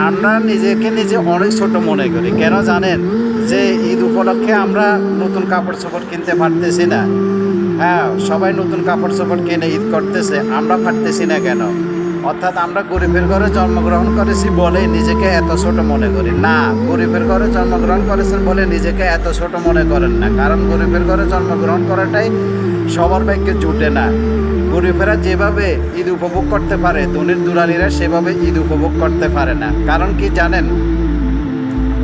আমরা নিজেকে নিজে অনেক ছোট মনে করি। কেন জানেন? যে ঈদ উপলক্ষে আমরা নতুন কাপড় চোপড় কিনতে পারতেছি না। হ্যাঁ, সবাই নতুন কাপড় চোপড় কিনে ঈদ করতেছে, আমরা পারতেছি না কেন? অর্থাৎ আমরা গরিবের ঘরে জন্মগ্রহণ করেছি বলে নিজেকে এত ছোট মনে করি না। গরিবের ঘরে জন্মগ্রহণ করেছেন বলে নিজেকে এত ছোট মনে করেন না, কারণ গরিবের ঘরে জন্মগ্রহণ করাটাই সবার ভাগ্যে জুটে না। গরিবেরা যেভাবে ঈদ উপভোগ করতে পারে, ধনীর দুলালিরা সেভাবে ঈদ উপভোগ করতে পারে না। কারণ কি জানেন?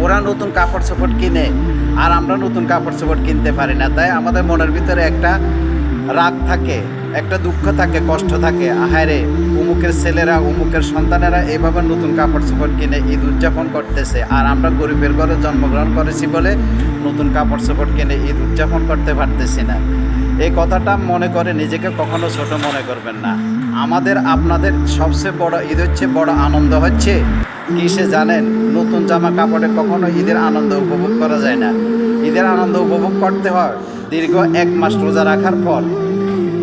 ওরা নতুন কাপড় চোপড় কিনে আর আমরা নতুন কাপড় চোপড় কিনতে পারি না। তাই আমাদের মনের ভিতরে একটা রাগ থাকে, একটা দুঃখ থাকে, কষ্ট থাকে। আহারে, অমুকের ছেলেরা, অমুকের সন্তানেরা এভাবে নতুন কাপড় চোপড় কিনে ঈদ উদযাপন করতেছে, আর আমরা গরিবের ঘরে জন্মগ্রহণ করেছি বলে নতুন কাপড় চোপড় কিনে ঈদ উদযাপন করতে পারতেছি না। এই কথাটা মনে করে নিজেকে কখনো ছোট মনে করবেন না। আমাদের আপনাদের সবচেয়ে বড় ঈদ হচ্ছে, বড় আনন্দ হচ্ছে কিসে জানেন? নতুন জামা কাপড়ে কখনো ঈদের আনন্দ উপভোগ করা যায় না। ঈদের আনন্দ উপভোগ করতে হয় দীর্ঘ 1 মাস রোজা রাখার পর,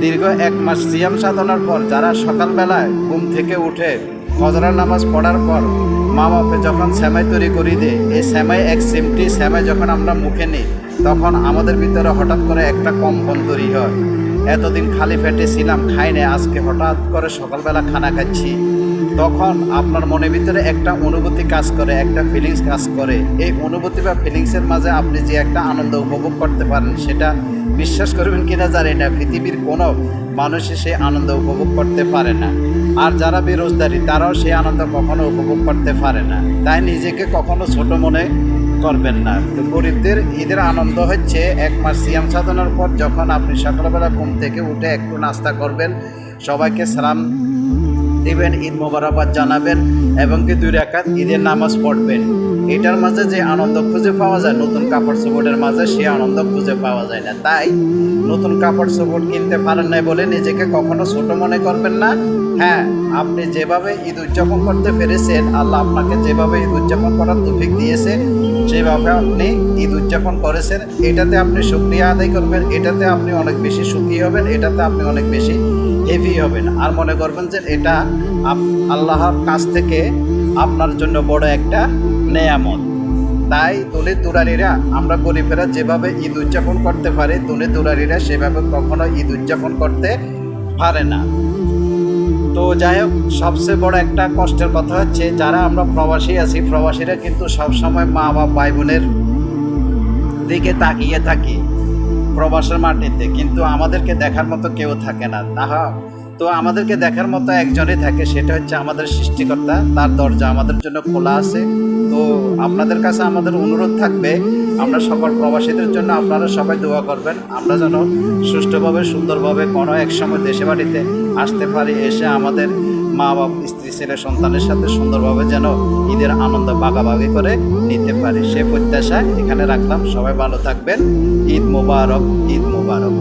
দীর্ঘ 1 মাস সিয়াম সাধনার পর। যারা সকালবেলায় ঘুম থেকে উঠে ফজরের নামাজ পড়ার পর মা বাপে যখন সেমাই তৈরি করে দেয়, এই সেমাই, এক চিমটি সেমাই যখন আমরা মুখে নিই, তখন আমাদের ভিতরে হঠাৎ করে একটা কম্পন তৈরি হয়। এতদিন খালি পেটে ছিলাম, খাই না, আজকে হঠাৎ করে সকালবেলা খানা খাচ্ছি। তখন আপনার মনের ভিতরে একটা অনুভূতি কাজ করে, একটা ফিলিংস কাজ করে। এই অনুভূতি বা ফিলিংসের মাঝে আপনি যে একটা আনন্দ উপভোগ করতে পারেন, সেটা বিশ্বাস করবেন কিনা জানি না, পৃথিবীর কোনো মানুষই সেই আনন্দ উপভোগ করতে পারে না। আর যারা বেরোজগারি, তারাও সেই আনন্দ কখনো উপভোগ করতে পারে না। তাই নিজেকে কখনো ছোট মনে করবেন না। তো গরিবদের ঈদের আনন্দ হচ্ছে 1 মাস সিয়াম সাধনার পর যখন আপনি সকালবেলা ঘুম থেকে উঠে একটু নাস্তা করবেন, সবাইকে সালাম দিবেন, ঈদ মোবারকবাদ জানাবেন, এবং কি 2 রাকাত ঈদের নামাজ পড়বেন। এটার মাঝে যে আনন্দ খুঁজে পাওয়া যায় নতুন কাপড় চোপড়ের মাঝে, সে আনন্দ খুঁজে পাওয়া যায় না। তাই নতুন কাপড় চোপড় কিনতে পারেন নাই বলে নিজেকে কখনো ছোট মনে করবেন না। হ্যাঁ, আপনি যেভাবে ঈদ উদযাপন করতে পেরেছেন, আল্লাহ আপনাকে যেভাবে ঈদ উদযাপন করার তৌফিক দিয়েছে, যেভাবে আপনি ঈদ উদযাপন করেছেন, এটাতে আপনি শুকরিয়া আদায় করবেন, এটাতে আপনি অনেক বেশি সুখী হবেন, এটাতে আপনি অনেক বেশি হেভি হবেন। আর মনে করবেন যে এটা আল্লাহর কাছ থেকে আপনার জন্য বড় একটা নেয়ামত। তাই ধনী দুলালিরা, আমরা গরিবেরা যেভাবে ঈদ উদযাপন করতে পারে, ধনী দুলালিরা সেভাবে কখনো ঈদ উদযাপন করতে পারে না। তো যাই হোক, সবচেয়ে বড় একটা কষ্টের কথা হচ্ছে, যারা আমরা প্রবাসী আছি, প্রবাসীরা কিন্তু সবসময় মা বা ভাই বোনের দিকে তাকিয়ে থাকি প্রবাসের মাটিতে, কিন্তু আমাদেরকে দেখার মতো কেউ থাকে না। তো আমাদেরকে দেখার মতো একজনই থাকে, সেটা হচ্ছে আমাদের সৃষ্টিকর্তা। তার দরজা আমাদের জন্য খোলা আছে। তো আপনাদের কাছে আমাদের অনুরোধ থাকবে, আমরা সকল প্রবাসীদের জন্য আপনারা সবাই দোয়া করবেন, আমরা যেন সুষ্ঠুভাবে, সুন্দরভাবে কোনো এক সময় দেশে বাড়িতে আসতে পারি, এসে আমাদের মা বাবা, স্ত্রী, ছেলে, সন্তানের সাথে সুন্দরভাবে যেন ঈদের আনন্দ ভাগাভাগি করে নিতে পারি। সে প্রত্যাশা এখানে রাখলাম। সবাই ভালো থাকবেন। ঈদ মোবারক, ঈদ মোবারক।